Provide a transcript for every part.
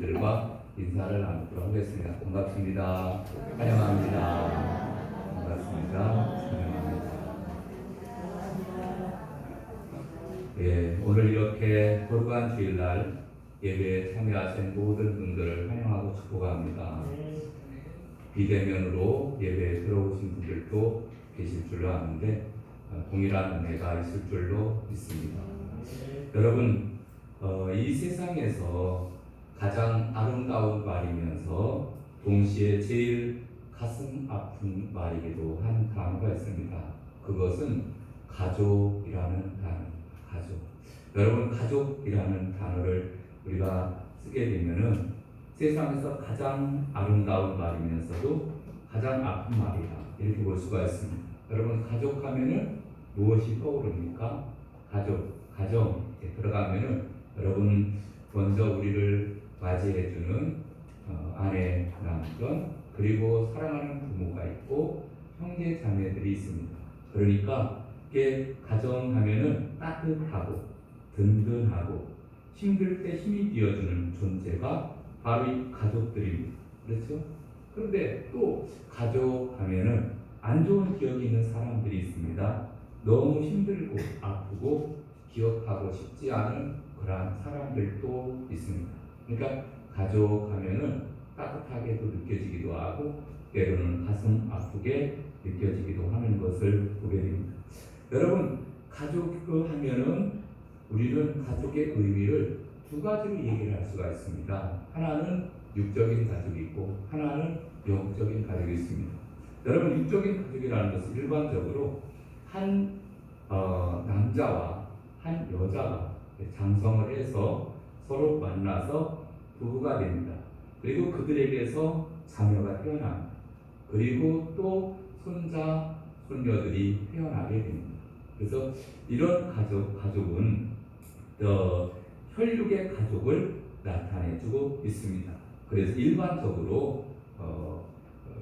분들과 인사를 나누도록 하겠습니다. 반갑습니다. 환영합니다. 반갑습니다. 환영합니다. 예, 오늘 이렇게 거룩한 주일날 예배에 참여하신 모든 분들을 환영하고 축복합니다. 비대면으로 예배에 들어오신 분들도 계실 줄로 아는데 동일한 은혜가 있을 줄로 믿습니다. 여러분, 이 세상에서 가장 아름다운 말이면서 동시에 제일 가슴 아픈 말이기도 한 단어가 있습니다. 그것은 가족이라는 단어. 가족. 여러분, 가족이라는 단어를 우리가 쓰게 되면은 세상에서 가장 아름다운 말이면서도 가장 아픈 말이다, 이렇게 볼 수가 있습니다. 여러분, 가족하면은 무엇이 떠오릅니까? 가정에 들어가면은 여러분 먼저 우리를 맞이해주는 아내, 남편, 그리고 사랑하는 부모가 있고 형제 자매들이 있습니다. 그러니까 이게 가정하면은 따뜻하고 든든하고 힘들 때 힘이 되어주는 존재가 바로 이 가족들입니다. 그렇죠? 그런데 또 가족하면은 안 좋은 기억이 있는 사람들이 있습니다. 너무 힘들고 아프고 기억하고 싶지 않은 그러한 사람들도 있습니다. 그러니까 가족하면은 따뜻하게도 느껴지기도 하고 때로는 가슴 아프게 느껴지기도 하는 것을 보게 됩니다. 여러분, 가족을 하면은 우리는 가족의 의미를 두 가지로 얘기를 할 수가 있습니다. 하나는 육적인 가족이 있고 하나는 영적인 가족이 있습니다. 여러분, 육적인 가족이라는 것은 일반적으로 한 남자와 한 여자가 장성을 해서 서로 만나서 부부가 됩니다. 그리고 그들에게서 자녀가 태어납니다. 그리고 또 손자, 손녀들이 태어나게 됩니다. 그래서 이런 가족은 혈육의 가족을 나타내주고 있습니다. 그래서 일반적으로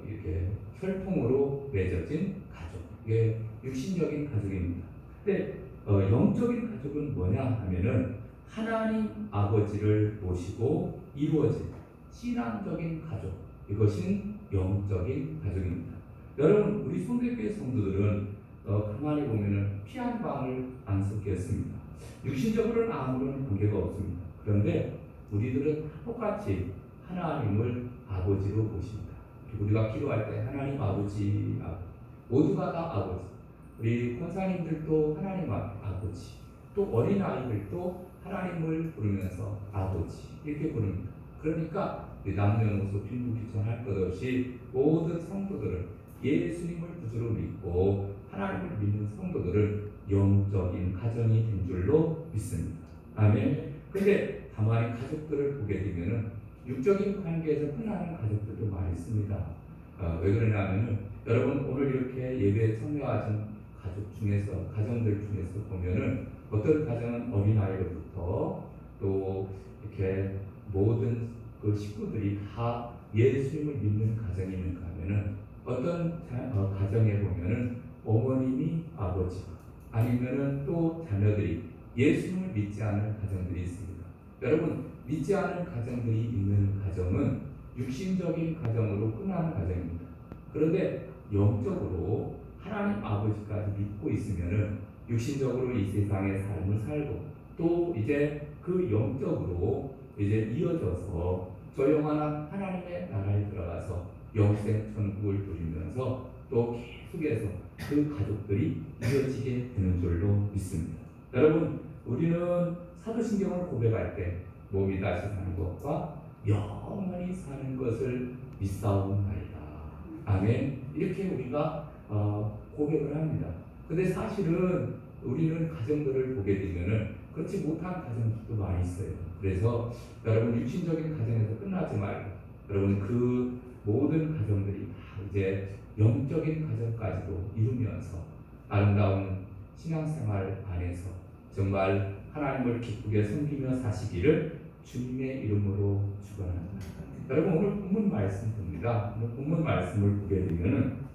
이렇게 혈통으로 맺어진 가족, 이게 육신적인 가족입니다. 근데 영적인 가족은 뭐냐 하면은 하나님 아버지를 모시고 이루어진 신앙적인 가족, 이것이 영적인 가족입니다. 여러분, 우리 손대교회 성도들은 가만히 보면은 피 한 방울 안 섞였습니다. 육신적으로는 아무런 관계가 없습니다. 그런데 우리들은 똑같이 하나님을 아버지로 모십니다. 그리고 우리가 기도할 때 하나님 아버지, 모두가 다 아버지. 우리 권사님들도 하나님 아버지, 또 어린아이들도 하나님을 부르면서 아버지 이렇게 부릅니다. 그러니까 남녀노소 빈부귀천할 것 없이 모든 성도들은 예수님을 구주로 믿고 하나님을 믿는 성도들은 영적인 가정이 된 줄로 믿습니다. 아멘. 근데 가만히 가족들을 보게 되면은 육적인 관계에서 끝나는 가족들도 많이 있습니다. 왜 그러냐면은 여러분, 오늘 이렇게 예배에 참여하신 가정들 중에서 보면은 어떤 가정은 어린아이로부터 또 이렇게 모든 그 식구들이 다 예수님을 믿는 가정이 있는가 하면은 어떤 가정에 보면은 어머님이 아버지, 아니면은 또 자녀들이 예수님을 믿지 않는 가정들이 있습니다. 여러분, 믿지 않는 가정들이 있는 가정은 육신적인 가정으로 끝나는 가정입니다. 그런데 영적으로 하나님 아버지까지 믿고 있으면은 육신적으로 이 세상의 삶을 살고 또 이제 그 영적으로 이제 이어져서 저 영원한 하나님의 나라에 들어가서 영생 천국을 누리면서 또 계속해서 그 가족들이 이어지게 되는 줄로 믿습니다. 여러분, 우리는 사도신경을 고백할 때 몸이 다시 사는 것과 영원히 사는 것을 믿사옵나이다. 아멘. 이렇게 우리가 고백을 합니다. 근데 사실은 우리는 가정들을 보게 되면은 그렇지 못한 가정들도 많이 있어요. 그래서 여러분, 육신적인 가정에서 끝나지 말고 여러분 그 모든 가정들이 다 이제 영적인 가정까지도 이루면서 아름다운 신앙생활 안에서 정말 하나님을 기쁘게 섬기며 사시기를 주님의 이름으로 축원합니다. 여러분, 오늘 본문 말씀 봅니다. 오늘 본문 말씀을 보게 되면은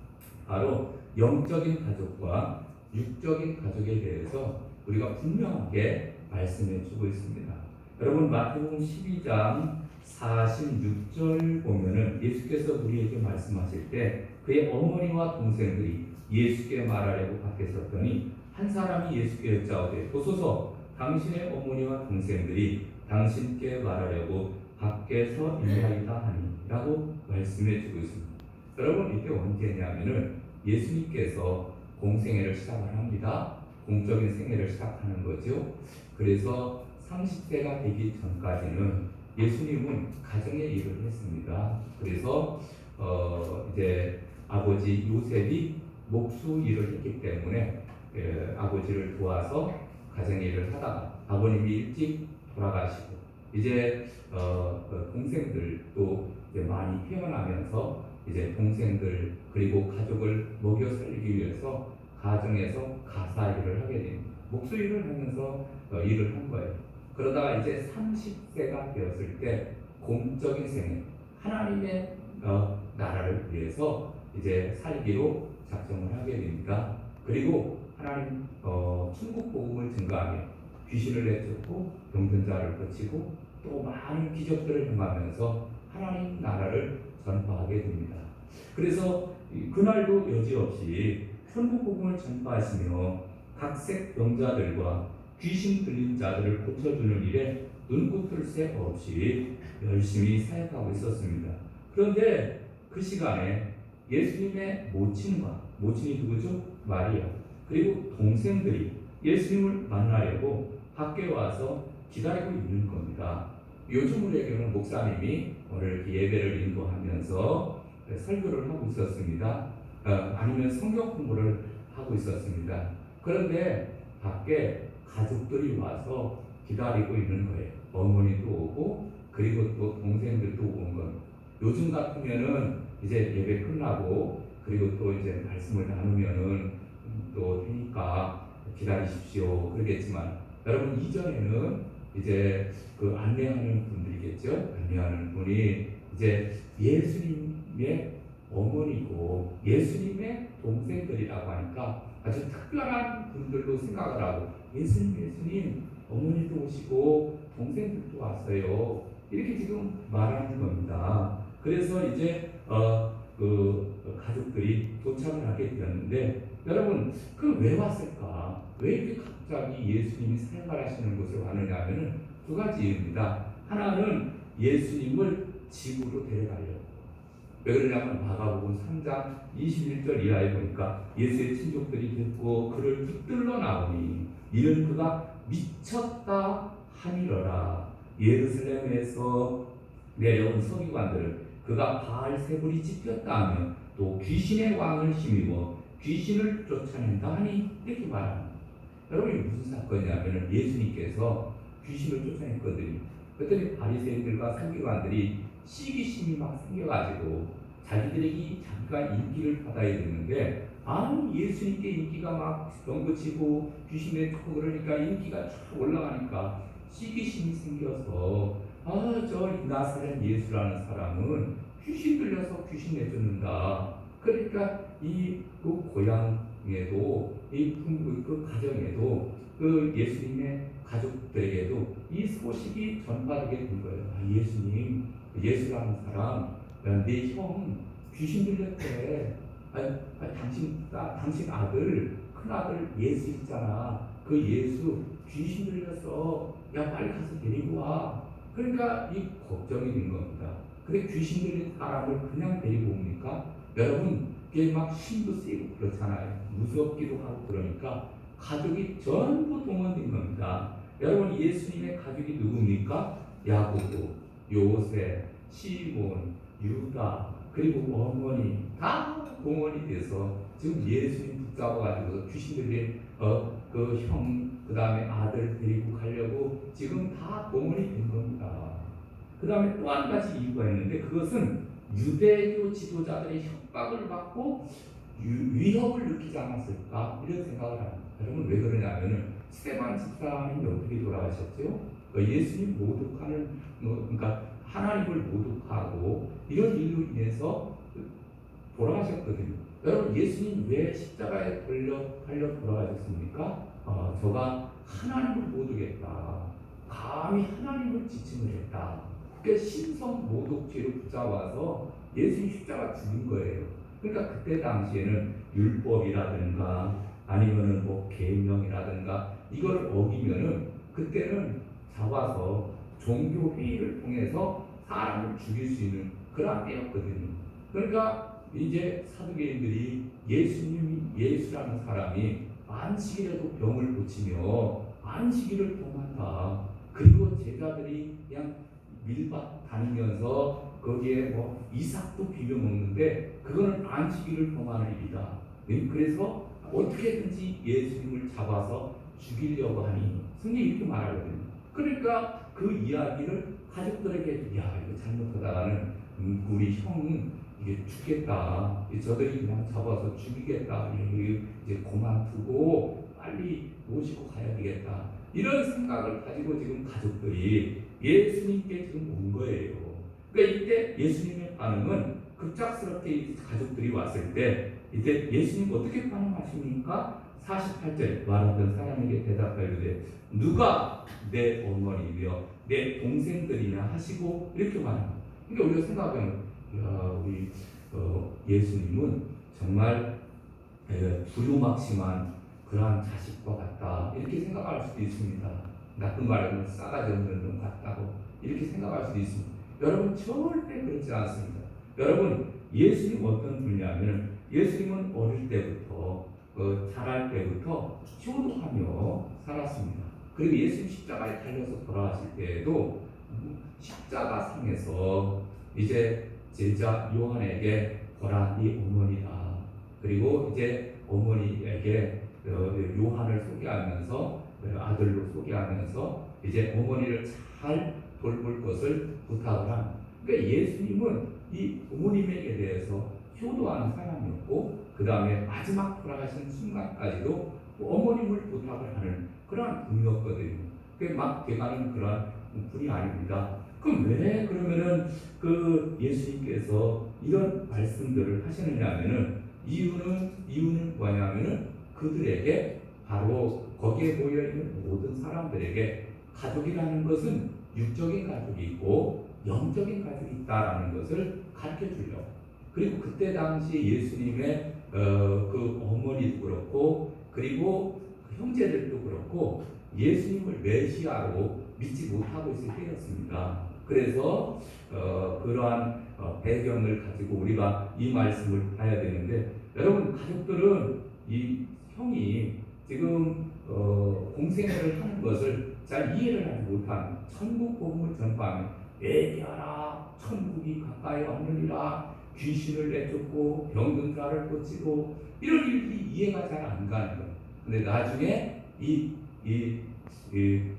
바로 영적인 가족과 육적인 가족에 대해서 우리가 분명하게 말씀해 주고 있습니다. 여러분, 마태복음 12장 4 6절 보면은 예수께서 우리에게 말씀하실 때 그의 어머니와 동생들이 예수께 말하려고 밖에 섰더니 한 사람이 예수께 여짜오되 보소서 당신의 어머니와 동생들이 당신께 말하려고 밖에서 있나이다 하니라고 말씀해 주고 있습니다. 여러분 이게 언제냐면은 예수님께서 공생애를 시작을 합니다. 공적인 생애를 시작하는 거죠. 그래서 30세가 되기 전까지는 예수님은 가정의 일을 했습니다. 그래서 이제 아버지 요셉이 목수 일을 했기 때문에 아버지를 도와서 가정의 일을 하다가 아버님이 일찍 돌아가시고 이제 동생들도 이제 많이 태어나면서 이제 동생들 그리고 가족을 먹여 살리기 위해서 가정에서 가사 일을 하게 됩니다. 목수 일을 하면서 일을 한 거예요. 그러다가 이제 30세가 되었을 때 공적인 생애, 하나님의 나라를 위해서 이제 살기로 작정을 하게 됩니다. 그리고 하나님 천국 복음을 증거하며 귀신을 내쫓고 병든 자를 고치고 또 많은 기적들을 행하면서 하나님 나라를 전파하게 됩니다. 그래서 그날도 여지없이 천국 복음을 전파하시며 각색 병자들과 귀신 들린 자들을 고쳐주는 일에 눈꽃을 새 없이 열심히 사역하고 있었습니다. 그런데 그 시간에 예수님의 모친이 누구죠? 마리아 그리고 동생들이 예수님을 만나려고 밖에 와서 기다리고 있는 겁니다. 요즘 우리에게는 목사님이 오늘 이렇게 예배를 인도하면서 설교를 하고 있었습니다. 아니면 성경 공부를 하고 있었습니다. 그런데 밖에 가족들이 와서 기다리고 있는 거예요. 어머니도 오고 그리고 또 동생들도 온 겁니다. 요즘 같으면은 이제 예배 끝나고 그리고 또 이제 말씀을 나누면은 또 되니까 기다리십시오 그러겠지만 여러분 이전에는 이제 그 안내하는 분들이겠죠. 안내하는 분이 이제 예수님의 어머니고 예수님의 동생들이라고 하니까 아주 특별한 분들로 생각을 하고 예수님 어머니도 오시고 동생들도 왔어요 이렇게 지금 말하는 겁니다. 그래서 이제 그 가족들이 도착을 하게 되었는데 여러분 그 왜 왔을까? 왜 이렇게 갑자기 예수님이 생활하시는 곳에 왔느냐 하면은 두 가지 이유입니다. 하나는 예수님을 집으로 데려가려고. 왜 그러냐면 마가복음 3장 21절 이하에 보니까 예수의 친족들이 듣고 그를 붙들러 나오니 이는 그가 미쳤다 하니러라. 예루살렘에서 내려온 서기관들은 그가 바알세불이 찝혔다 하며 또 귀신의 왕을 힘입어 귀신을 쫓아낸다 하니 이렇게 말합니다. 여러분 이게 무슨 사건이냐면 예수님께서 귀신을 쫓아냈거든요. 그랬더니 바리새인들과 서기관들이 시기심이 막 생겨가지고 자기가 인기를 받아야 되는데 예수님께 인기가 막 병고치고 귀신 내쫓고 그러니까 인기가 쫙 올라가니까 시기심이 생겨서 저 나사렛 예수라는 사람은 귀신 들려서 귀신 내쫓는다. 그러니까 그 고향에도 그 가정에도 그 예수님의 가족들에게도 이 소식이 전파되게 된 거예요. 예수님, 예수라는 사람, 내 형 귀신 들렸대. 당신 아들, 큰 아들 예수 있잖아. 그 예수 귀신 들려서 빨리 가서 데리고 와. 그러니까 이 걱정이 된 겁니다. 근데 귀신 들린 사람을 그냥 데리고 옵니까? 여러분, 이게 막 힘도 세고 그렇잖아요. 무섭기도 하고 그러니까 가족이 전부 동원된 겁니다. 여러분, 예수님의 가족이 누굽니까? 야고보, 요셉, 시몬, 유다, 그리고 어머니 다 동원이 돼서 지금 예수님 붙잡아가지고 귀신 들린 그 형, 그 다음에 아들 데리고 가려고 지금 다 동원이 된 겁니다. 그 다음에 또 한 가지 이유가 있는데 그것은 유대교 지도자들의 협박을 받고 위협을 느끼지 않았을까 이런 생각을 합니다. 여러분 왜 그러냐면은 스데반 집사님이 어떻게 돌아가셨죠? 예수님 모독하는 그러니까 하나님을 모독하고 이런 일로 인해서 돌아가셨거든요. 여러분 예수님 왜 십자가에 달려 돌아가셨습니까? 저가 하나님을 모독했다. 감히 하나님을 지칭을 했다. 그 신성 모독죄로 붙잡아서 예수님 십자가 죽인 거예요. 그러니까 그때 당시에는 율법이라든가 아니면은 뭐 계명이라든가 이걸 어기면은 그때는 잡아서 종교 회의를 통해서 사람을 죽일 수 있는 그런 때였거든요. 그러니까 이제 사두개인들이 예수라는 사람이 안식일에도 병을 고치며 안식일을 범한다. 그리고 제자들이 그냥 밀밭 다니면서 거기에 뭐 이삭도 비벼 먹는데 그거는 안식일을 범하는 일이다. 그래서 어떻게든지 예수님을 잡아서 죽이려고 하니 성경이 이렇게 말하거든요. 그러니까 그 이야기를 가족들에게 야 이거 잘못하다가는 우리 형 이게 죽겠다. 저들이 그냥 잡아서 죽이겠다. 이제 그만두고 빨리 모시고 가야 되겠다. 이런 생각을 가지고 지금 가족들이 예수님께 지금 온 거예요. 그러니까 이때 예수님의 반응은 급작스럽게 가족들이 왔을 때 이때 예수님 어떻게 반응하십니까? 48절 말하던 사람에게 대답하되 누가 내 어머니며 내 동생들이냐 하시고 이렇게 말합니다. 그러니까 우리가 생각하면 우리 예수님은 정말 두루막심한 그러한 자식과 같다 이렇게 생각할 수도 있습니다. 나쁜 말하면 싸가지 없는 놈 같다고 이렇게 생각할 수도 있습니다. 여러분 절대 그렇지 않습니다. 여러분 예수님 어떤 분이냐면 예수님은 어릴 때부터 자랄 때부터 효도하며 살았습니다. 그리고 예수님 십자가에 달려서 돌아가실 때에도 십자가 상에서 이제 제자 요한에게 보라 네 어머니다. 그리고 이제 어머니에게 요한을 소개하면서 아들로 소개하면서 이제 어머니를 잘 돌볼 것을 부탁을 합니다. 그러니까 예수님은 이 어머님에게 대해서 효도하는 사람이었고 그 다음에 마지막 돌아가시는 순간까지도 어머님을 부탁을 하는 그러한 분이었거든요. 그게 막 돼가는 그러한 분이 아닙니다. 그럼 왜 그러면은 그 예수님께서 이런 말씀들을 하시느냐면은 이유는 뭐냐면은 그들에게 바로 거기에 모여 있는 모든 사람들에게 가족이라는 것은 육적인 가족이 있고 영적인 가족이 있다라는 것을 가르쳐 주려고. 그리고 그때 당시 예수님의 그 어머니도 그렇고 그리고 그 형제들도 그렇고 예수님을 메시아로 믿지 못하고 있을 때였습니다. 그래서 그러한 배경을 가지고 우리가 이 말씀을 봐야 되는데 여러분 가족들은 이 형이 지금 공생애를 하는 것을 잘 이해를 하지 못한 천국 복음을 전파하면 얘기하라 천국이 가까이 왔느니라 귀신을 내쫓고 병든 자를 고치고 이런 일들이 이해가 잘 안 가는 거예요. 근데 나중에 이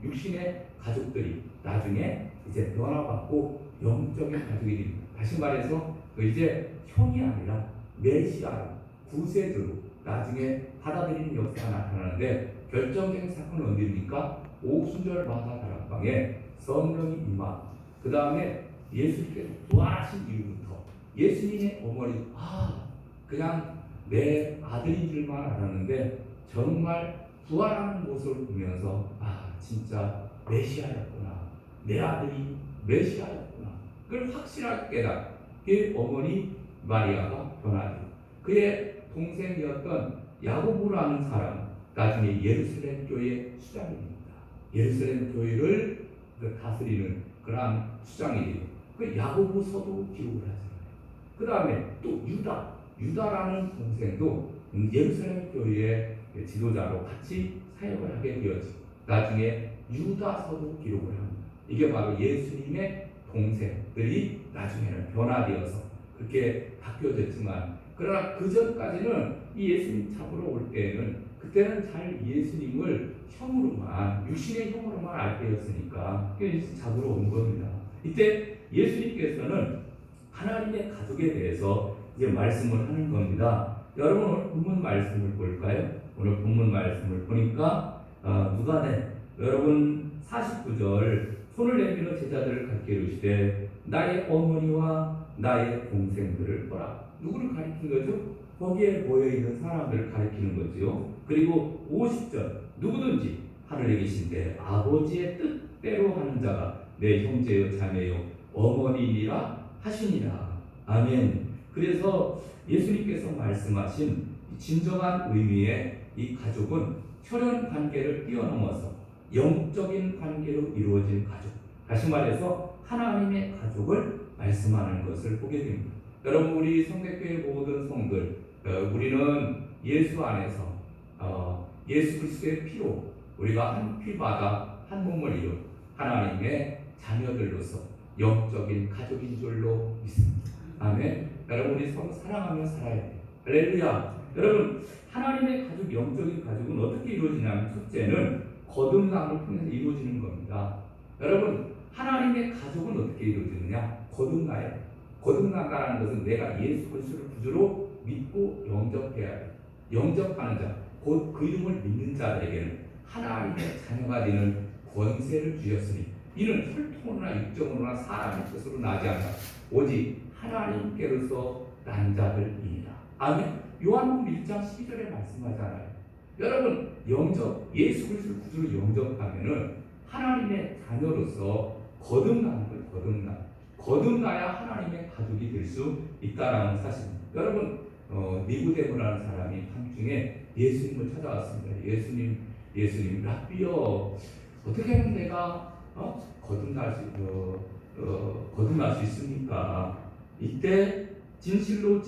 육신의 가족들이 나중에 이제 변화받고 영적인 가족이 됩니다. 다시 말해서 이제 형이 아니라 메시아로 구세주로 나중에 받아들이는 역사가 나타나는데 결정적인 사건은 언제입니까? 오순절 마다 다락방에 성령이 임하. 그 다음에 예수님께서 부활하신 이후부터 예수님의 어머니 그냥 내 아들인 줄만 알았는데 정말 부활하는 모습을 보면서 진짜 메시아였구나. 내 아들이 메시아였구나. 그걸 확실하게 깨닫고 그 어머니 마리아가 변화되고 그의 동생이었던 야고보라는 사람 나중에 예루살렘 교회 수장이 됩니다. 예루살렘 교회를 다스리는 그러한 수장이 되고 그 야고보서도 기록을 하잖아요. 그 다음에 또 유다라는 동생도 예루살렘 교회의 지도자로 같이 사역을 하게 되었지. 나중에 유다서도 기록을 합니다. 이게 바로 예수님의 동생들이 나중에는 변화되어서 그렇게 바뀌어졌지만 그러나 그 전까지는 이 예수님 잡으러 올 때는 그때는 잘 예수님을 형으로만 육신의 형으로만 알 때였으니까 잡으러 온 겁니다. 이때 예수님께서는 하나님의 가족에 대해서 이제 말씀을 하는 겁니다. 여러분 오늘 본문 말씀을 볼까요? 오늘 본문 말씀을 보니까 누가네 여러분 49절 손을 내밀어 제자들을 가르쳐 이르시되 나의 어머니와 나의 동생들을 보라. 누구를 가리킨 거죠? 거기에 모여있는 사람들을 가리키는 거죠. 그리고 50절 누구든지 하늘에 계신 내 아버지의 뜻대로 하는 자가 내 형제요 자매요 어머니이라 하시니라. 아멘. 그래서 예수님께서 말씀하신 진정한 의미의 이 가족은 혈연 관계를 뛰어넘어서 영적인 관계로 이루어진 가족, 다시 말해서 하나님의 가족을 말씀하는 것을 보게 됩니다. 여러분, 우리 성백교회 모든 성들, 우리는 예수 안에서 예수 그리스도의 피로 우리가 한 피바다 한 몸을 이룬 하나님의 자녀들로서 영적인 가족인 줄로 믿습니다. 아멘. 여러분, 우리 서로 사랑하며 살아야 돼요. 할렐루야. 여러분, 하나님의 가족, 영적인 가족은 어떻게 이루어지냐면, 첫째는 거듭남을 통해서 이루어지는 겁니다. 여러분, 하나님의 가족은 어떻게 이루어지느냐? 거듭나야. 거듭난다는 것은 내가 예수 그리스도를 구주로 믿고 영접해야 돼. 영접하는 자, 곧 그 이름을 믿는 자들에게는 하나님의 자녀가 되는 권세를 주셨으니 이는 혈통으로나 육정으로나 사람의 뜻으로 나지 않아 오직 하나님께로서 난 자들이니라. 아멘. 요한복음 1장 12절에 말씀하잖아요. 여러분, 예수 그리스도를 구주로 영접하면은 하나님의 자녀로서 거듭나는 거예요. 거듭나야 하나님의 가족이 될 수 있다라는 사실입니다. 여러분, 니고데모라는 사람이 밤중에 예수님을 찾아왔습니다. 예수님, 랍비여, 어떻게 하면 내가 거듭날 수 있습니까? 이때 진실로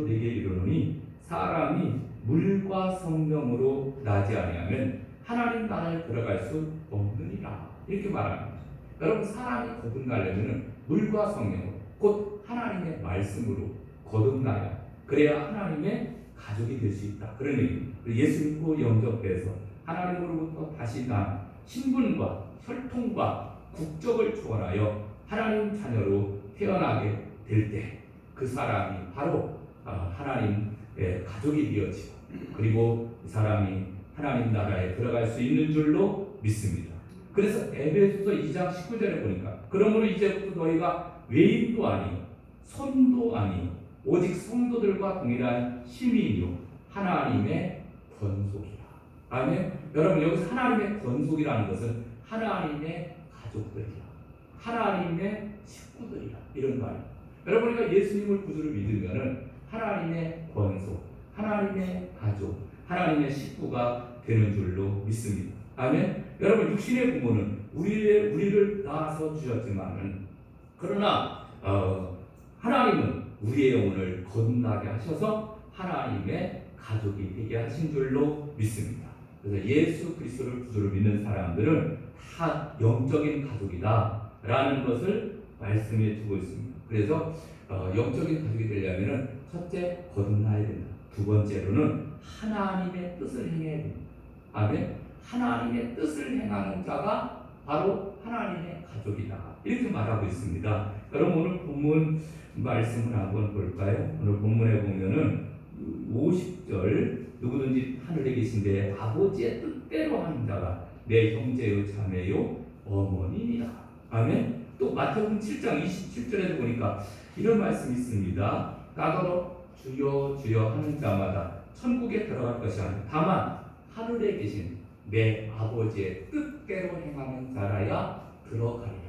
내게 이르노니 사람이 물과 성령으로 나지 아니하면 하나님 나라에 들어갈 수 없느니라. 이렇게 말합니다. 여러분, 사람이 거듭나려면 물과 성령으로, 곧 하나님의 말씀으로 거듭나야, 그래야 하나님의 가족이 될 수 있다. 그런 얘기입니다. 예수 믿고 영접해서 하나님으로부터 다시 난 신분과 혈통과 국적을 초월하여 하나님 자녀로 태어나게 될 때 그 사람이 바로 하나님의 가족이 되어지고, 그리고 이 사람이 하나님 나라에 들어갈 수 있는 줄로 믿습니다. 그래서 에베소서 2장 19절에 보니까 그러므로 이제부터 너희가 외인도 아니요 손도 아니요 오직 성도들과 동일한 시민이요 하나님의 권속이라. 아멘. 여러분, 여기서 하나님의 권속이라는 것은 하나님의 가족들이라, 하나님의 식구들이라, 이런 말이에요. 여러분, 우리가 예수님을 구주로 믿으면은 하나님의 권속, 하나님의 가족, 하나님의 식구가 되는 줄로 믿습니다. 아멘. 여러분, 육신의 부모는 우리를 낳아서 주셨지만은, 그러나 하나님은 우리의 영혼을 거듭나게 하셔서 하나님의 가족이 되게 하신 줄로 믿습니다. 그래서 예수 그리스도를 구주로 믿는 사람들은 다 영적인 가족이다라는 것을 말씀해 주고 있습니다. 그래서 영적인 가족이 되려면 첫째, 거듭나야 된다. 두 번째로는 하나님의 뜻을 행해야 됩니다. 아멘. 하나님의 뜻을 행하는 자가 바로 하나님의 가족이다. 이렇게 말하고 있습니다. 여러분, 오늘 본문 말씀을 한번 볼까요? 오늘 본문에 보면은 50절, 누구든지 하늘에 계신데 아버지의 뜻대로 하는 자가 내 형제요 자매요 어머니니라. 아멘. 또 마태복음 7장 27절에도 보니까 이런 말씀이 있습니다. 까다로 주여 주여 하는 자마다 천국에 들어갈 것이 아니라 다만 하늘에 계신 내 아버지의 뜻대로 행하는 자라야 들어가리라.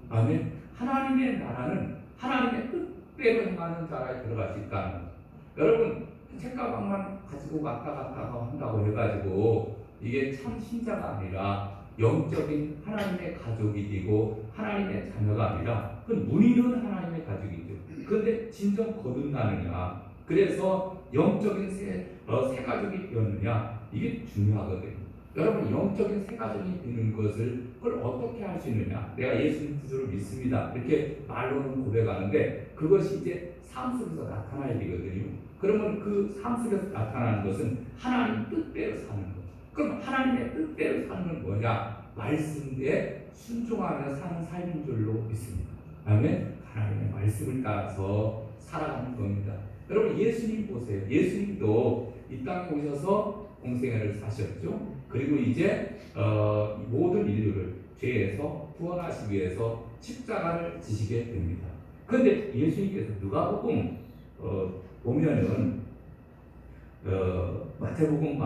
아멘. 하나님의 나라는 하나님의 뜻대로 행하는 자라야 들어갈 수 있다는 거예요. 여러분, 책가방만 가지고 왔다 갔다 한다고 해가지고 이게 참 신자가 아니라 영적인 하나님의 가족이 되고 하나님의 자녀가 아니라 그 무늬는 하나님의 가족이죠. 그런데 진정 거듭나느냐, 그래서 영적인 새 가족이 되었느냐, 이게 중요하거든요. 여러분, 영적인 새 가족이 되는 것을 그걸 어떻게 할 수 있느냐? 내가 예수님 구주로 믿습니다, 이렇게 말로는 고백하는데 그것이 이제 삶 속에서 나타나야 되거든요. 그러면 그 삶 속에서 나타나는 것은 하나님 뜻대로 사는 것. 그럼 하나님의 뜻대로 사는 건 뭐냐? 말씀에 순종하며 사는 삶인 줄로 믿습니다. 아멘. 하나님의 말씀을 따라서 살아가는 겁니다. 여러분, 예수님 보세요. 예수님도 이 땅에 오셔서 공생애를 사셨죠. 그리고 이제 모든 인류를 죄에서 구원하시기 위해서 십자가를 지시게 됩니다. 그런데 예수님께서 누가복음 보면은 마태복음,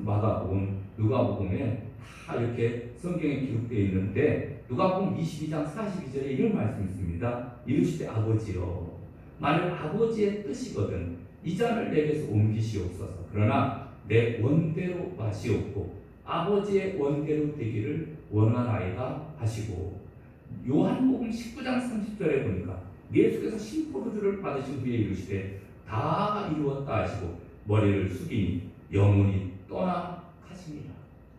마가복음, 누가복음에 다 이렇게 성경에 기록되어 있는데 누가복음 22장 42절에 이런 말씀이 있습니다. 이르시되 아버지여 만일 아버지의 뜻이거든 이 잔을 내게서 옮기시옵소서. 그러나 내 원대로 마시옵고 아버지의 원대로 되기를 원하나이다 하시고, 요한복음 19장 30절에 보니까 예수께서 신포도주를 받으신 후에 이르시되 다 이루었다 하시고 머리를 숙이니 영혼이 떠나 가시니라.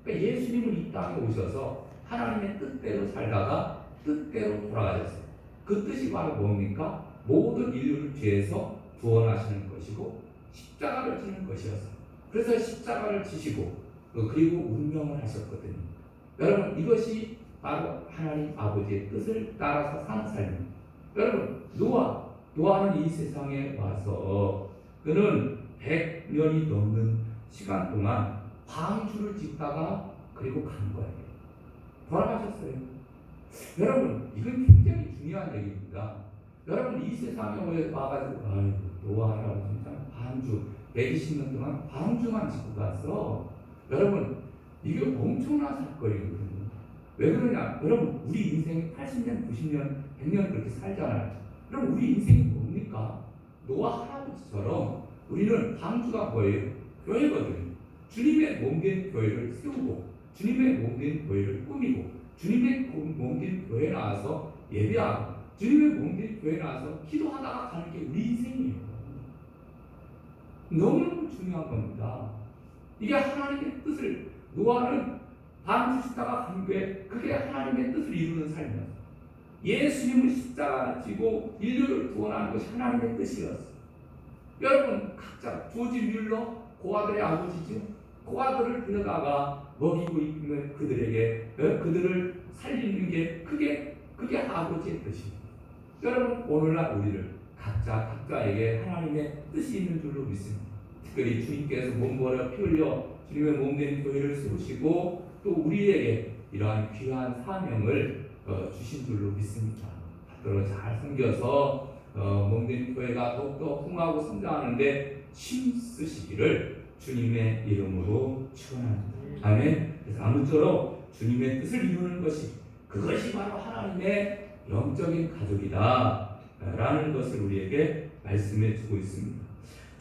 그러니까 예수님은 이 땅에 오셔서 하나님의 뜻대로 살다가 뜻대로 돌아가셨어요. 그 뜻이 바로 뭡니까? 모든 인류를 죄에서 구원하시는 것이고 십자가를 지는 것이었어요. 그래서 십자가를 지시고 그리고 운명을 하셨거든요. 여러분, 이것이 바로 하나님 아버지의 뜻을 따라서 사는 삶입니다. 여러분, 노아는 이 세상에 와서 그는 100년이 넘는 시간 동안 방주를 짓다가 그리고 간 거예요. 돌아가셨어요. 여러분, 이건 굉장히 중요한 얘기입니다. 여러분, 이 세상에 와가지고 아이고 노아라고 진짜 방주 120년 동안 방주만 짓고 가서, 여러분 이게 엄청난 사건이거든요. 왜 그러냐? 여러분, 우리 인생이 80년, 90년, 100년 그렇게 살잖아요. 그럼 우리 인생이 뭡니까? 노아 할아버지처럼 우리는 방주가 뭐예요? 교회거든요. 주님의 몸된 교회를 세우고 주님의 몸된 교회를 꾸미고 주님의 몸된 교회에 나와서 예배하고 주님의 몸된 교회에 나와서 기도하다가 가는 게 우리 인생이에요. 너무너무 중요한 겁니다. 이게 하나님의 뜻을, 노아는 방주 짓다가 간 게 그게 하나님의 뜻을 이루는 삶이었어요. 예수님은 십자가를 지고 인류를 구원하는 것이 하나님의 뜻이었어요. 여러분, 각자 조지 뮬러 고아들의 아버지죠. 고아들을 데려다가 먹이고 있는 그들에게 그들을 살리는 게 그게 아버지의 뜻입니다. 여러분, 오늘날 우리를 각자에게 하나님의 뜻이 있는 줄로 믿습니다. 특별히 주님께서 몸버려 피 흘려 주님의 몸된 교회를 세우시고 또 우리에게 이러한 귀한 사명을 주신 줄로 믿습니다. 받들어 잘 섬겨서 몸된 교회가 더욱더 풍하고 성장하는데 힘쓰시기를 주님의 이름으로 축원합니다. 아멘. 그래서 아무쪼록 주님의 뜻을 이루는 그것이 바로 하나님의 영적인 가족이다 라는 것을 우리에게 말씀해 주고 있습니다.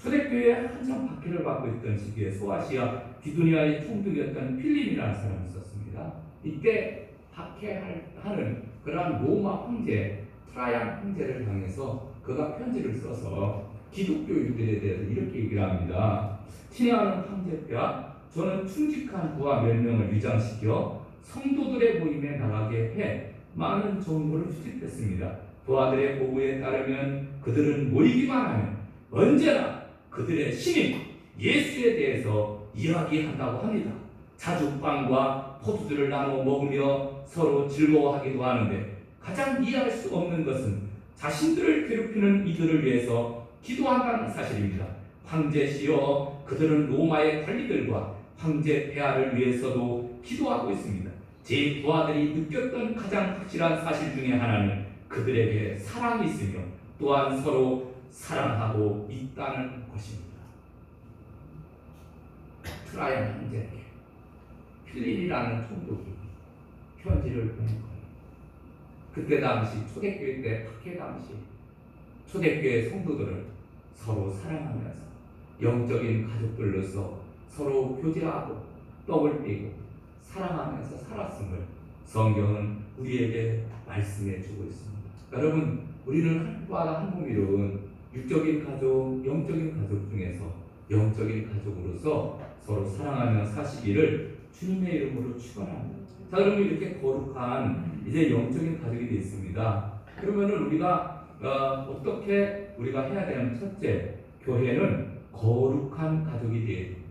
초대교회에 한참 박해를 받고 있던 시기에 소아시아 비두니아의 총독이었던 필립이라는 사람이 있었습니다. 이때 박해하는 그러한 로마 황제 트라이안 황제를 향해서 그가 편지를 써서 기독교인들에 대해서 이렇게 얘기를 합니다. 친애하는 황제뼈, 저는 충직한 부하 몇 명을 위장시켜 성도들의 모임에 나가게 해 많은 정보를 수집했습니다. 부하들의 보고에 따르면 그들은 모이기만 하면 언제나 그들의 신인 예수에 대해서 이야기한다고 합니다. 자주 빵과 포도주를 나눠 먹으며 서로 즐거워하기도 하는데 가장 이해할 수 없는 것은 자신들을 괴롭히는 이들을 위해서 기도한다는 사실입니다. 황제시여, 그들은 로마의 관리들과 황제 폐하를 위해서도 기도하고 있습니다. 제 부하들이 느꼈던 가장 확실한 사실 중에 하나는 그들에게 사랑이 있으며 또한 서로 사랑하고 있다는 것입니다. 트라이안 황제에게 필립이라는 총독이 편지를 보낸 거예요. 그때 당시 초대교회 때 박해 당시 초대교회 성도들을 서로 사랑하면서 영적인 가족들로서 서로 교제하고 떡을 떼고 사랑하면서 살았음을 성경은 우리에게 말씀해 주고 있습니다. 여러분, 우리는 한 몸 이룬 육적인 가족, 영적인 가족 중에서 영적인 가족으로서 서로 사랑하며 사시기를 주님의 이름으로 축원합니다. 자, 그러면 이렇게 거룩한 이제 영적인 가족이 되어 있습니다. 그러면은 우리가 어떻게 우리가 해야 되는, 첫째, 교회는 거룩한 가족이 되어야 됩니다.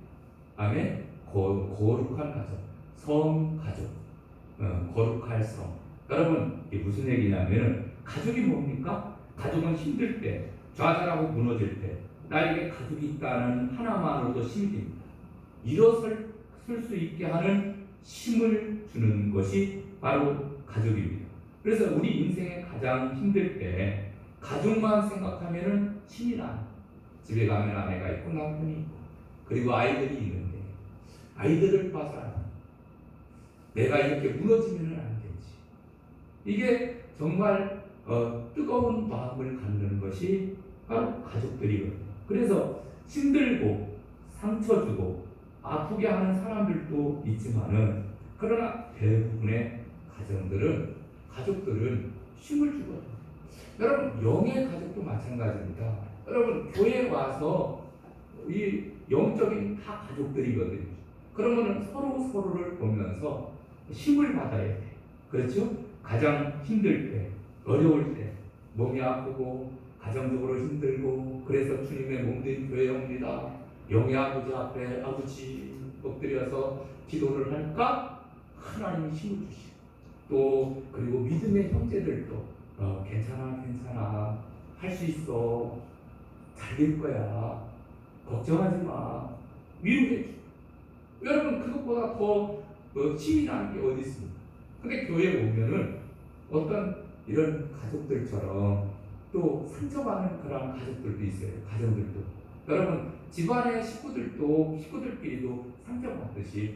아멘. 거룩한 가족, 성 가족, 거룩할 성. 여러분, 이게 무슨 얘기냐면은 가족이 뭡니까? 가족은 힘들 때, 좌절하고 무너질 때 나에게 가족이 있다는 하나만으로도 힘이 됩니다. 일어설 수 있게 하는 힘을 주는 것이 바로 가족입니다. 그래서 우리 인생에 가장 힘들 때 가족만 생각하면은 힘이 나. 집에 가면 아내가 있고 남편이 있고 그리고 아이들이 있는데 아이들을 봐서 내가 이렇게 무너지면 안 되지. 이게 정말 뜨거운 마음을 갖는 것이 바로 가족들이거든요. 그래서 힘들고 상처 주고 아프게 하는 사람들도 있지만은 그러나 대부분의 가족들은 힘을 주거든요. 여러분 영의 가족도 마찬가지입니다. 여러분 교회에 와서 이 영적인 다 가족들이거든요. 그러면은 서로를 보면서 힘을 받아야 돼. 그렇죠? 가장 힘들 때, 어려울 때, 몸이 아프고 가정적으로 힘들고 그래서 주님의 몸된 교회에 옵니다. 영의 아버지 앞에 아버지 엎드려서 기도를 할까? 하나님이 힘을 주시고 또 그리고 믿음의 형제들도 괜찮아 할 수 있어 잘 될 거야 걱정하지 마 위로해 주고 여러분 그것보다 더 힘이 나는 게 어디 있습니까? 근데 교회에 오면은 어떤 이런 가족들처럼 또 상처받는 그런 가족들도 있어요. 가정들도 여러분 집안의 식구들끼리도 상처받듯이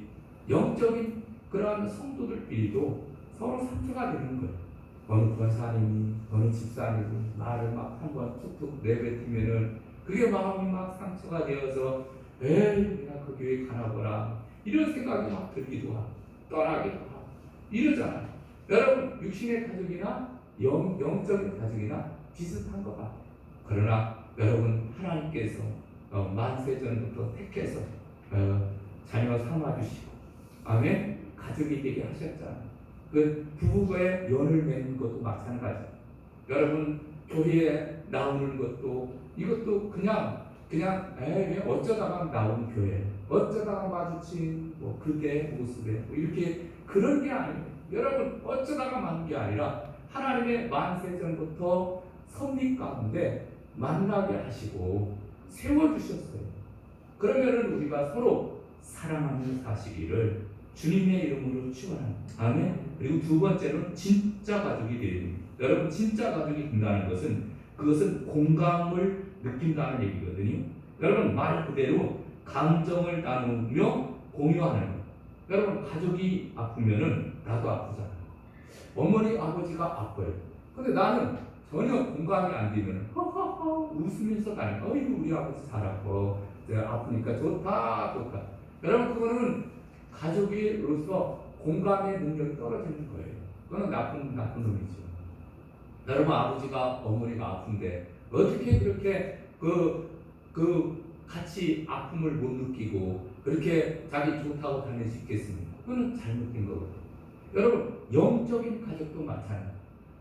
영적인 그런 성도들끼리도 서로 상처가 되는 거예요. 어느 권사님이 어느 집사님이 말을 막 한번 툭툭 내뱉으면은 그게 마음이 막 상처가 되어서 에이 내가 그 교회 가나 보라 이런 생각이 막 들기도 하고 떠나기도 하고 이러잖아요. 여러분 육신의 가족이나 영적인 가족이나 비슷한 것 같아요. 그러나 여러분 하나님께서 만세전부터 택해서 자녀 삼아주시고 아멘 가족이 되게 하셨잖아요. 그 부부의 연을 맺는 것도 마찬가지. 여러분 교회에 나오는 것도 이것도 그냥 어쩌다가 나온 교회, 어쩌다가 마주친 뭐 그때 모습에 뭐 이렇게 그런 게 아니에요. 여러분 어쩌다가 만난 게 아니라 하나님의 만세전부터 섭리 가운데 만나게 하시고 세워주셨어요. 그러면은 우리가 서로 사랑하는 사시기를 주님의 이름으로 축원합니다. 아멘. 그리고 두 번째로는 진짜 가족이 되어야 됩니다. 여러분 진짜 가족이 된다는 것은 그것은 공감을 느낀다는 얘기거든요. 여러분 말 그대로 감정을 나누며 공유하는 것. 여러분 가족이 아프면은 나도 아프잖아요. 어머니 아버지가 아파요. 근데 나는 전혀 공감이 안 되면 허허허 웃으면서 다니까 어이구 우리 아버지 잘 아파. 내가 아프니까 좋다. 여러분 그거는 가족으로서 공감의 능력이 떨어지는 거예요. 그건 나쁜 놈이죠. 여러분 아버지가 어머니가 아픈데 어떻게 그렇게 같이 아픔을 못 느끼고 그렇게 자기 좋다고 다닐 수 있겠습니까? 그거는 잘못된 거거든요. 여러분 영적인 가족도 마찬가지.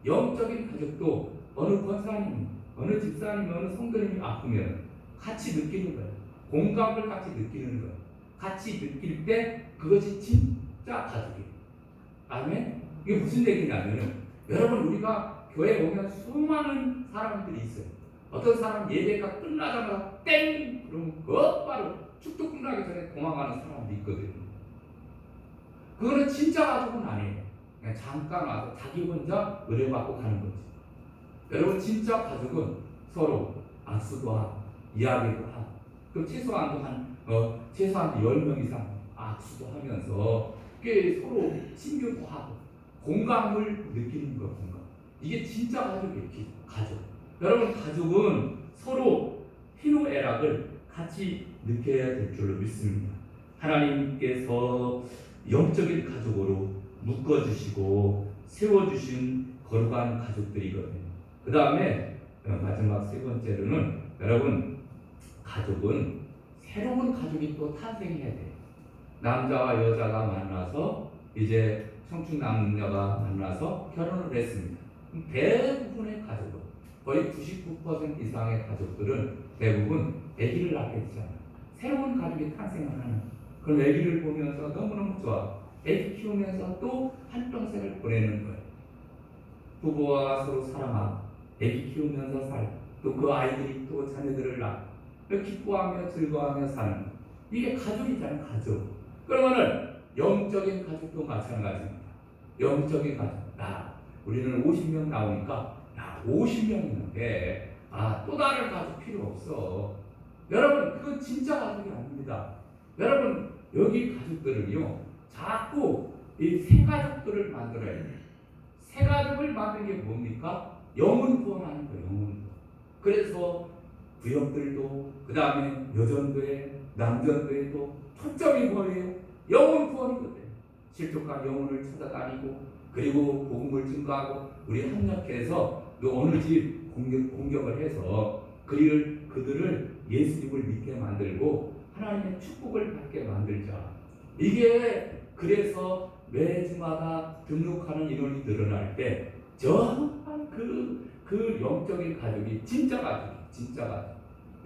영적인 가족도 어느 권사님, 어느 집사님, 어느 성도님이 아프면 같이 느끼는 거예요. 공감을 같이 느끼는 거예요. 같이 느낄 때 그것이 진짜 가족이에요. 아멘? 이게 무슨 얘기냐면은 여러분 우리가 교회에 오면 수많은 사람들이 있어요. 어떤 사람 예배가 끝나자마자 땡! 그러면 곧바로 축도 끝나기 전에 도망가는 사람도 있거든요. 그거는 진짜 가족은 아니에요. 그냥 잠깐 와서 자기 혼자 의뢰받고 가는 거지. 여러분 진짜 가족은 서로 악수도 하고 이야기도 하고 그럼 최소한 10명 이상 악수도 하면서 꽤 서로 친교도 하고 공감을 느끼는 거 공감. 이게 진짜 가족이에요. 가족. 여러분 가족은 서로 희노애락을 같이 느껴야 될 줄로 믿습니다. 하나님께서 영적인 가족으로 묶어주시고 세워주신 거룩한 가족들이거든요. 그 다음에 마지막 세 번째로는 여러분 가족은 새로운 가족이 또 탄생해야 돼요. 남자와 여자가 만나서 이제 청춘 남녀가 만나서 결혼을 했습니다. 대부분의 가족은 거의 99% 이상의 가족들은 대부분 아기를 낳게 되잖아요. 새로운 가족이 탄생을 하는 그런 아기를 보면서 너무너무 좋아. 아기 키우면서 또 한평생을 보내는 거예요. 부부와 서로 사랑하고 아기 키우면서 살고 또 그 아이들이 또 자녀들을 낳고 기뻐하며 즐거워하며 사는 거예요. 이게 가족이잖아요. 가족. 그러면은 영적인 가족도 마찬가지입니다. 영적인 가족. 우리는 50명 나오니까 50명 있는데 또 다른 가족 필요 없어. 여러분 그건 진짜 가족이 아닙니다. 여러분 여기 가족들은요 자꾸 이 새 가족들을 만들어야 돼요. 새 가족을 만든 게 뭡니까? 영혼 구원하는 거예요. 영혼 구원. 그래서 구역들도 그 다음에 여전도에 남전도에도 초점이 뭐예요? 영혼 구원이거든요. 실족한 영혼을 찾아다니고 그리고 복음을 증거하고 우리 협력해서 또 어느 집 공격을 해서 그들을 예수님을 믿게 만들고 하나님의 축복을 받게 만들자. 이게 그래서 매주마다 등록하는 인원이 늘어날 때 정말 그 영적인 가족이 진짜 가족.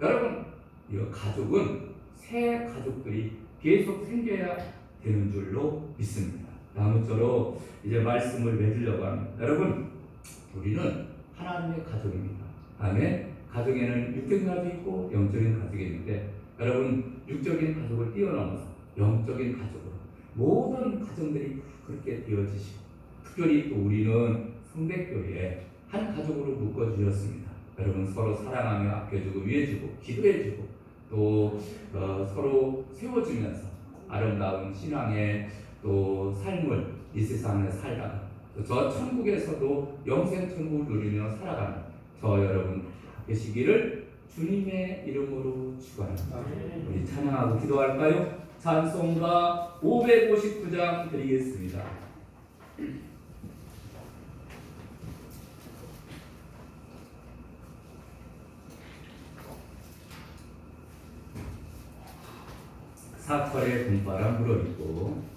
여러분, 이 가족은 새 가족들이 계속 생겨야 되는 줄로 믿습니다. 다음으로 이제 말씀을 맺으려고 합니다. 여러분, 우리는 하나님의 가족입니다. 다음에 가족에는 육적인 가족이 있고 영적인 가족이 있는데 여러분, 육적인 가족을 뛰어넘어서 영적인 가족으로 모든 가정들이 그렇게 되어지시고 특별히 또 우리는 성백교회에 한 가족으로 묶어주셨습니다. 여러분, 서로 사랑하며 아껴주고 위해주고 기도해주고 또 서로 세워주면서 아름다운 신앙의 또 삶을 이 세상에 살다가 저 천국에서도 영생 천국을 누리며 살아가는 저 여러분 되시기를 주님의 이름으로 축원합니다. 우리 찬양하고 기도할까요? 찬송가 559장 드리겠습니다. 사철의 봄바람 불어있고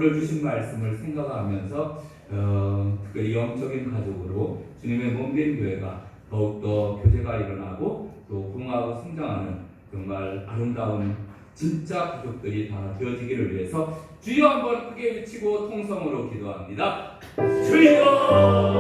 오늘 주신 말씀을 생각하면서 특별히 영적인 가족으로 주님의 몸된 교회가 더욱더 교제가 일어나고 또 부흥하고 성장하는 정말 아름다운 진짜 가족들이 다 되어지기를 위해서 주여 한번 크게 외치고 통성으로 기도합니다. 주여!